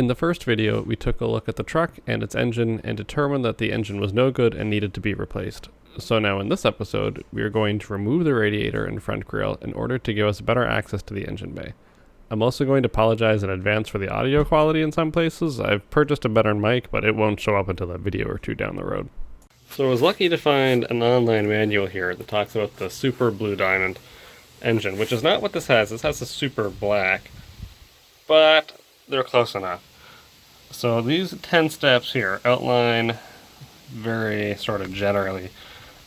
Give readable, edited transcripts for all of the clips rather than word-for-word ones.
In the first video, we took a look at the truck and its engine and determined that the engine was no good and needed to be replaced. So now in this episode, we are going to remove the radiator and front grille in order to give us better access to the engine bay. I'm also going to apologize in advance for the audio quality in some places. I've purchased a better mic, but it won't show up until a video or two down the road. So I was lucky to find an online manual here that talks about the Super Blue Diamond engine, which is not what this has. This has a Super Black, but they're close enough. So these 10 steps here outline very sort of generally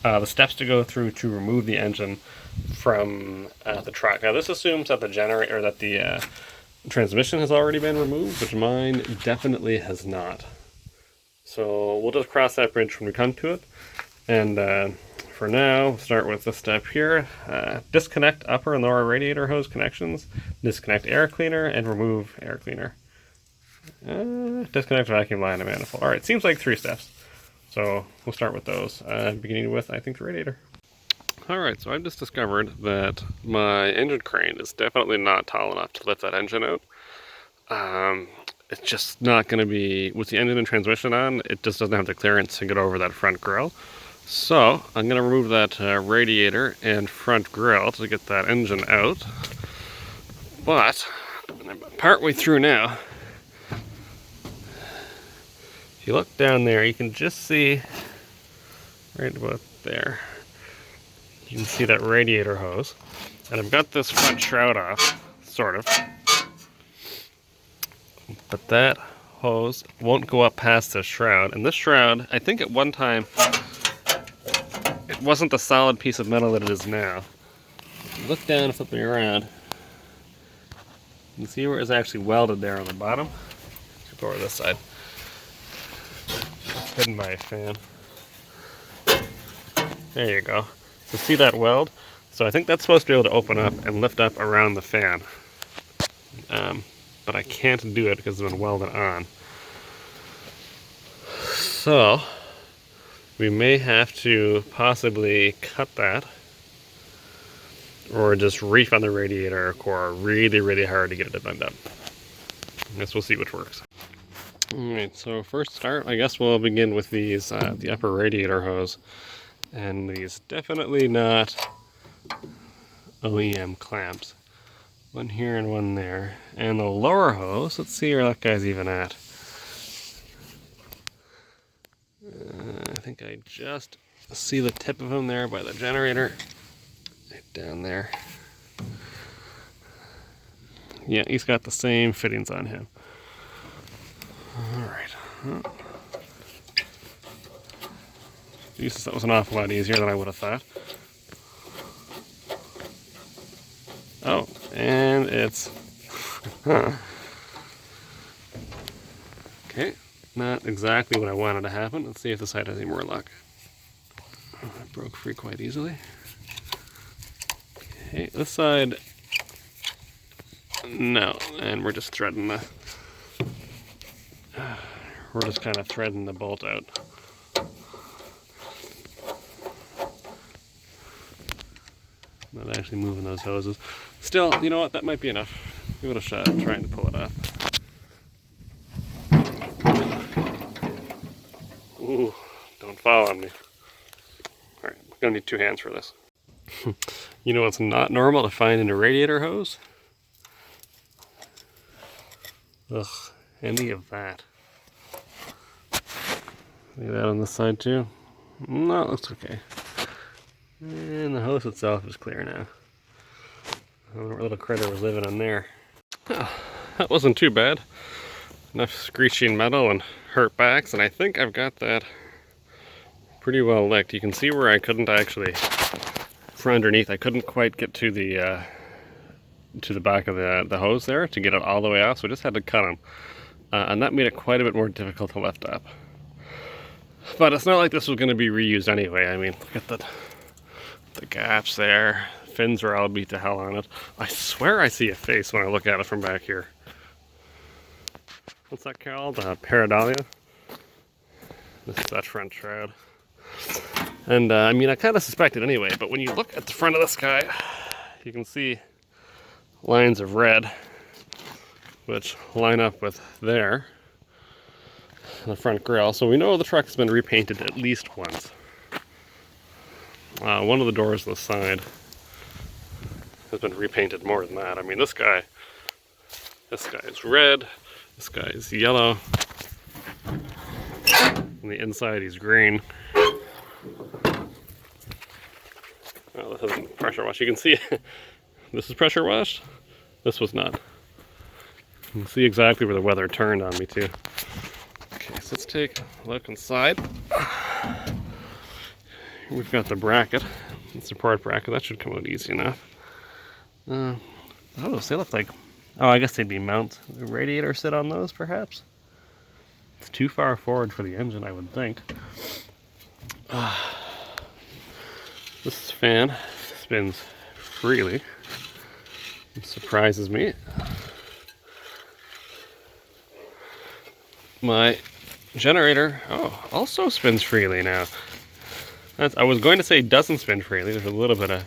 the steps to go through to remove the engine from the truck. Now this assumes that the generator, that the transmission has already been removed, which mine definitely has not. So we'll just cross that bridge when we come to it. And for now, we'll start with this step here. Disconnect upper and lower radiator hose connections, disconnect air cleaner, and remove air cleaner. Disconnect vacuum line and manifold. Alright, seems like 3 steps. So we'll start with those, beginning with, I think, the radiator. Alright, so I've just discovered that my engine crane is definitely not tall enough to lift that engine out. It's just not going to be, with the engine and transmission on, it just doesn't have the clearance to get over that front grille. So I'm going to remove that radiator and front grille to get that engine out. But I'm partway through now. If you look down there, you can just see right about there. You can see that radiator hose. And I've got this front shroud off, sort of. But that hose won't go up past this shroud. And this shroud, I think at one time, it wasn't the solid piece of metal that it is now. If you look down and flip me around, you can see where it's actually welded there on the bottom. Let's go over this side. Hidden by a fan. There you go. So see that weld? So I think that's supposed to be able to open up and lift up around the fan. But I can't do it because it's been welded on. So we may have to possibly cut that, or just reef on the radiator core really, really hard to get it done. I guess we'll see which works. Alright, so first start, I guess we'll begin with these, the upper radiator hose. And these definitely not OEM clamps. One here and one there. And the lower hose, let's see where that guy's even at. I think I just see the tip of him there by the generator. Right down there. Yeah, he's got the same fittings on him. Alright. Jesus, that was an awful lot easier than I would have thought. Oh, and it's... Okay, not exactly what I wanted to happen. Let's see if this side has any more luck. Oh, it broke free quite easily. Okay, this side... No, and we're just threading the... We're just kind of threading the bolt out. Not actually moving those hoses. Still, you know what? That might be enough. Give it a shot. I'm trying to pull it off. Ooh, don't fall on me. Alright, we're gonna need 2 hands for this. You know what's not normal to find in a radiator hose? Ugh, any of that. See that on this side too? No, it looks okay. And the hose itself is clear now. I don't know what little critter was living in there. Oh, that wasn't too bad. Enough screeching metal and hurt backs, and I think I've got that pretty well licked. You can see where I couldn't actually, from underneath, I couldn't quite get to the back of the hose there to get it all the way off, so I just had to cut them. And that made it quite a bit more difficult to lift up. But it's not like this was going to be reused anyway. I mean, look at the gaps there. Fins are all beat to hell on it. I swear I see a face when I look at it from back here. What's that called? Pareidolia? This is that front shroud. And I mean, I kind of suspect it anyway, but when you look at the front of this guy, you can see lines of red which line up with there, the front grille. So we know the truck's been repainted at least once. One of the doors on the side has been repainted more than that. I mean, this guy is red, this guy is yellow, on the inside he's green. Oh, this isn't pressure washed. You can see this is pressure washed. This was not. You can see exactly where the weather turned on me too. Okay, so let's take a look inside. We've got the bracket, the support bracket. That should come out easy enough. Oh, they look like, oh, I guess they'd be mounts. The radiator sit on those, perhaps? It's too far forward for the engine, I would think. This fan spins freely. It surprises me. My generator, also spins freely now. I was going to say doesn't spin freely. There's a little bit of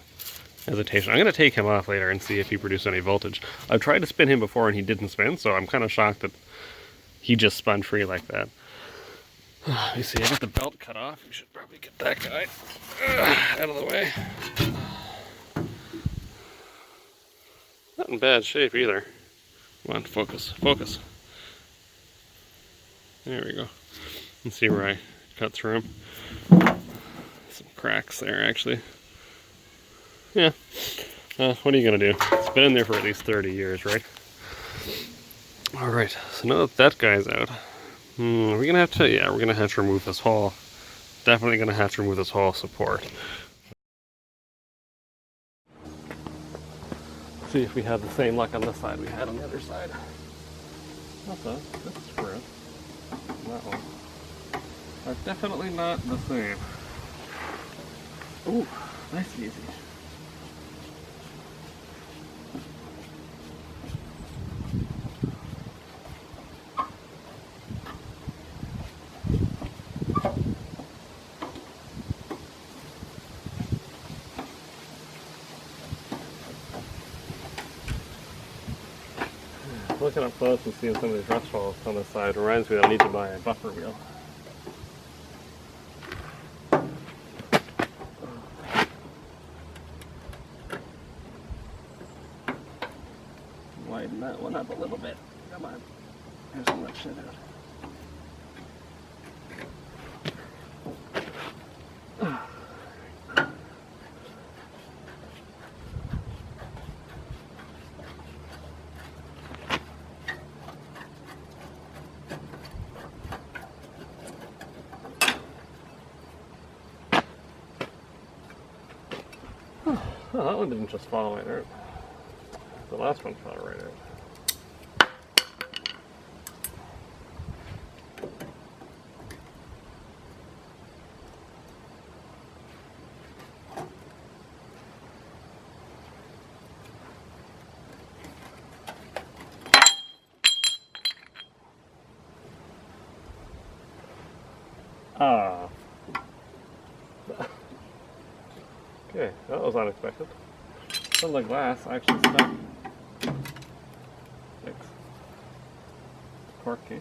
hesitation. I'm going to take him off later and see if he produces any voltage. I've tried to spin him before and he didn't spin, so I'm kind of shocked that he just spun free like that. Let me see, I got the belt cut off. We should probably get that guy out of the way. Not in bad shape either. Come on, focus, focus. There we go. Let's see where I cut through him. Some cracks there, actually. Yeah. What are you gonna do? It's been in there for at least 30 years, right? Alright, so now that that guy's out, we're gonna have to, we're gonna have to remove this whole, definitely gonna have to remove this whole support. See if we have the same luck on this side we had on the other side. Also, this screw, that one, are definitely not the same. Ooh, nice and easy. Looking up close and seeing some of these rust walls on this side reminds me that I need to buy a buffer wheel. Widen that one up a little bit. Come on. There's so much shit out. Oh, that one didn't just fall right out. The last one fell right out. Ah. Okay, that was unexpected. Some of the glass actually stuck. Fix. Cork casing.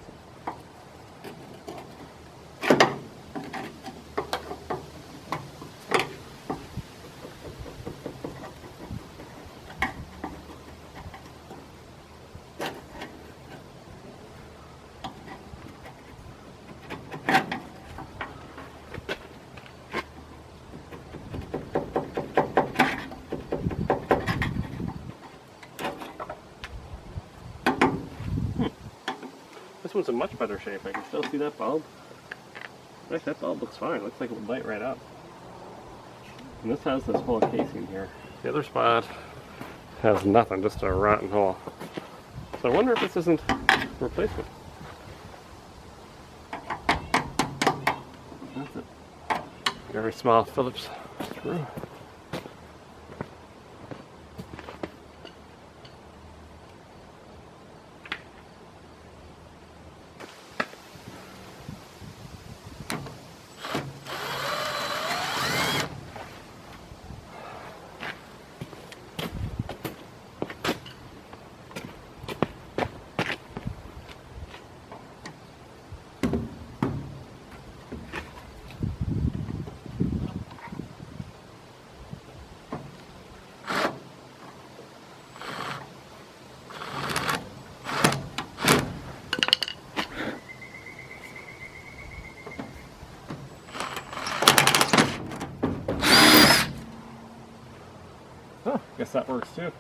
This one's in much better shape. I can still see that bulb. Right, that bulb looks fine. It looks like it would light right up. And this has this whole casing here. The other spot has nothing, just a rotten hole. So I wonder if this isn't a replacement. That's a very small Phillips screw. Guess that works too.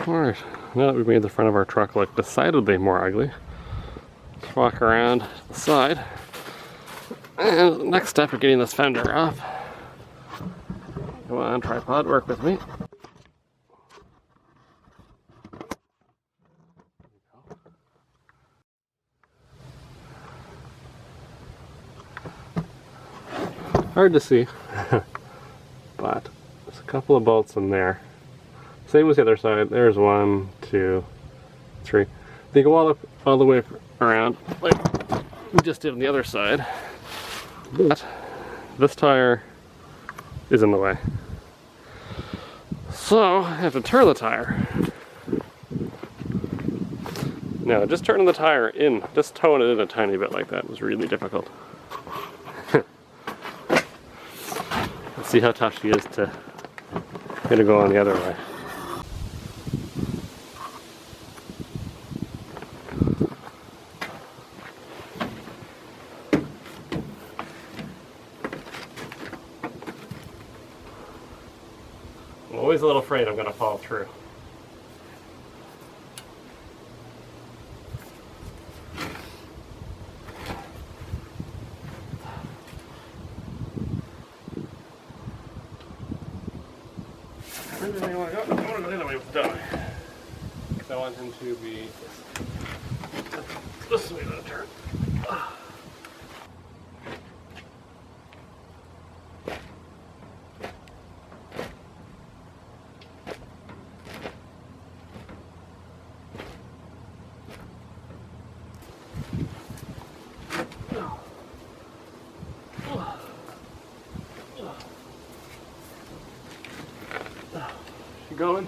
Alright, now that we've made the front of our truck look decidedly more ugly, let's walk around the side. And the next step of getting this fender off. Come on, tripod, work with me. Hard to see, but there's a couple of bolts in there. Same as the other side. There's 1, 2, 3. They go all the way around like we just did on the other side. But this tire is in the way. So I have to turn the tire. Now just turning the tire in, just towing it in a tiny bit like that was really difficult. Let's see how tough she is to get it going the other way. I'm always a little afraid I'm going to fall through. Where did I want to go? I want to go the other way with the dog. I want him to be this way to turn. You going?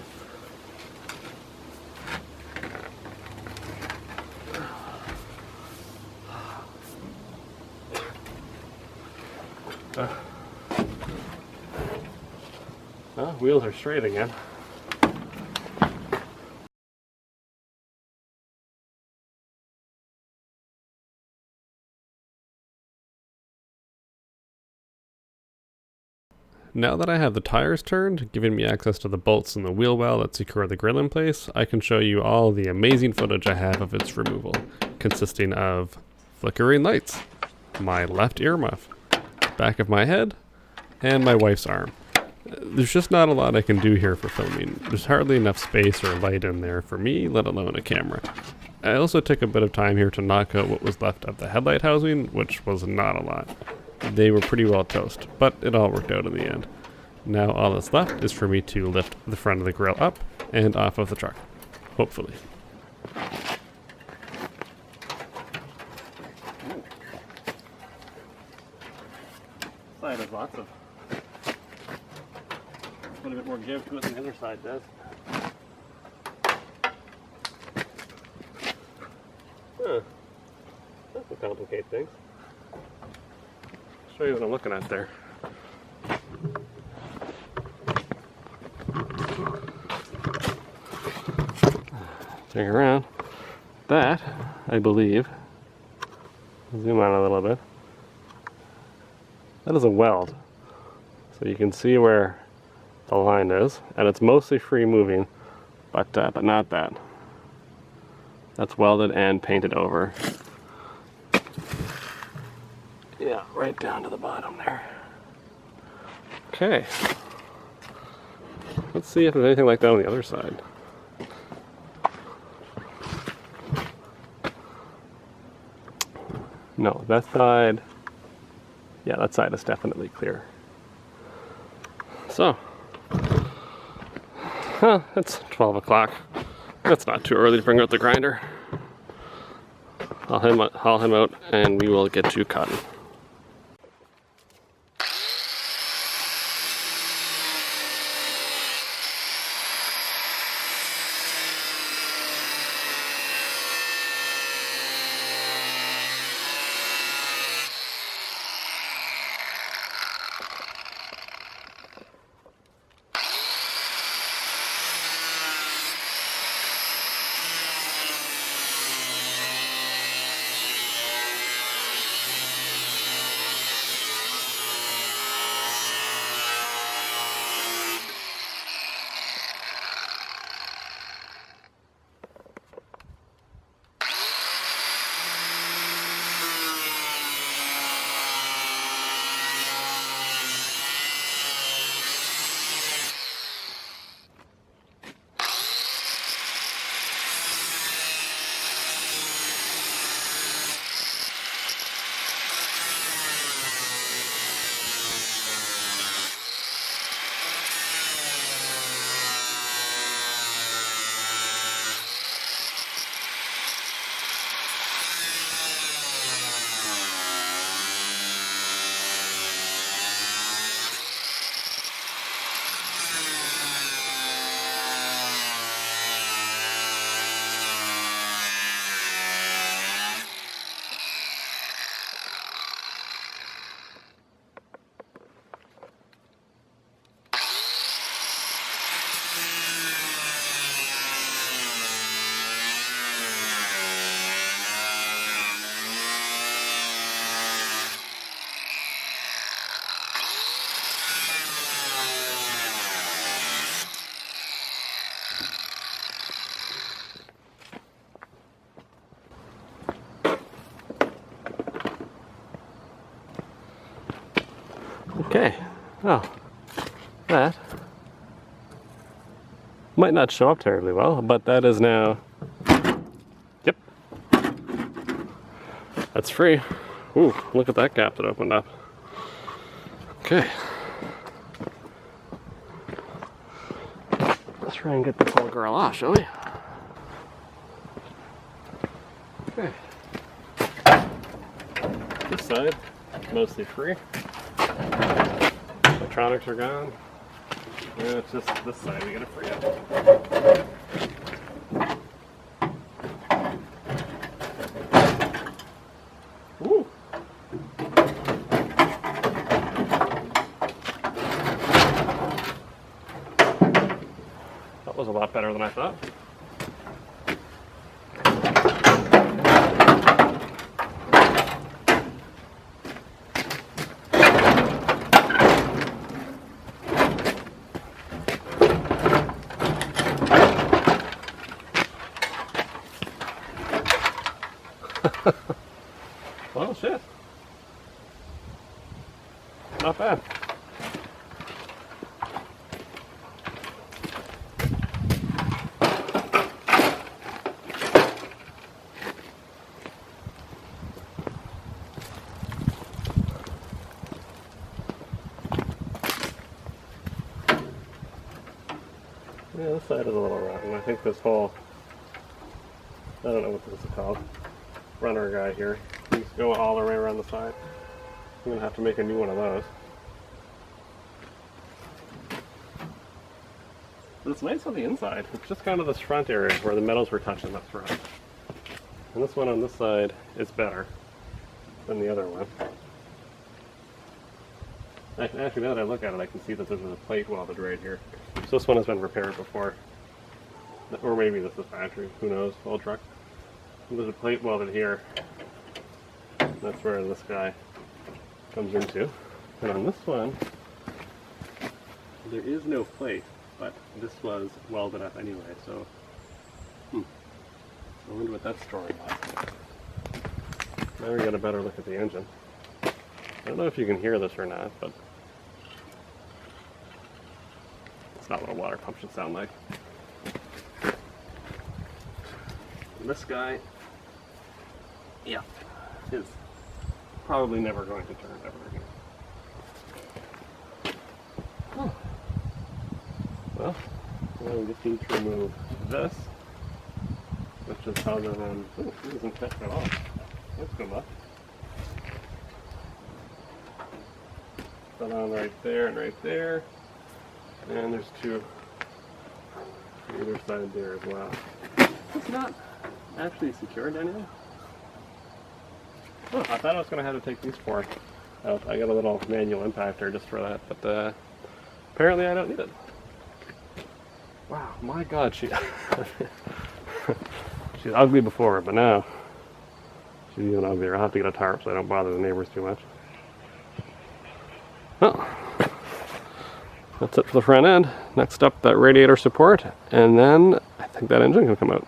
Well, wheels are straight again. Now that I have the tires turned, giving me access to the bolts in the wheel well that secure the grill in place, I can show you all the amazing footage I have of its removal, consisting of flickering lights, my left earmuff, back of my head, and my wife's arm. There's just not a lot I can do here for filming. There's hardly enough space or light in there for me, let alone a camera. I also took a bit of time here to knock out what was left of the headlight housing, which was not a lot. They were pretty well toast, but it all worked out in the end. Now all that's left is for me to lift the front of the grill up and off of the truck. Hopefully. Side has lots of a bit more give to it than the other side does. Huh. That can complicate things. I'll show you what I'm looking at there. Turn around. That, I believe, zoom out a little bit. That is a weld. So you can see where the line is, and it's mostly free moving, but not that. That's welded and painted over. Yeah, right down to the bottom there. Okay. Let's see if there's anything like that on the other side. No, that side, yeah, that side is definitely clear. So, it's 12 o'clock. That's not too early to bring out the grinder. I'll haul him out and we will get you cotton. Okay, well, that might not show up terribly well, but that is now, yep, that's free. Ooh, look at that gap that opened up. Okay, let's try and get this whole girl off, shall we? Okay, this side, mostly free. Electronics are gone. Yeah, it's just this side we gotta free up. Ooh. That was a lot better than I thought. Yeah, this side is a little rotten. I think this whole, I don't know what this is called, runner guy here, needs to go all the way around the side. I'm going to have to make a new one of those. But it's nice on the inside. It's just kind of this front area where the metals were touching up front. And this one on this side is better than the other one. Actually, now that I look at it, I can see that there's a plate welded right here. So this one has been repaired before. Or maybe this is factory, who knows, old truck. There's a plate welded here. That's where this guy comes into. And on this one, there is no plate, but this was welded up anyway, so I wonder what that story was. Now we got a better look at the engine. I don't know if you can hear this or not, but it's not what a water pump should sound like. And this guy, yeah, is probably never going to turn ever again. Oh. Well, we just need to remove this, which is other than, oh, it doesn't fit at all. That's good luck. Put on right there and right there. And there's two on either side there as well. It's not actually secured anyway. Oh, I thought I was going to have to take these four out. I got a little manual impactor just for that, but apparently I don't need it. Wow, my God, she's ugly before, but now she's even uglier. I'll have to get a tarp so I don't bother the neighbors too much. Well, that's it for the front end. Next up, that radiator support, and then I think that engine can come out.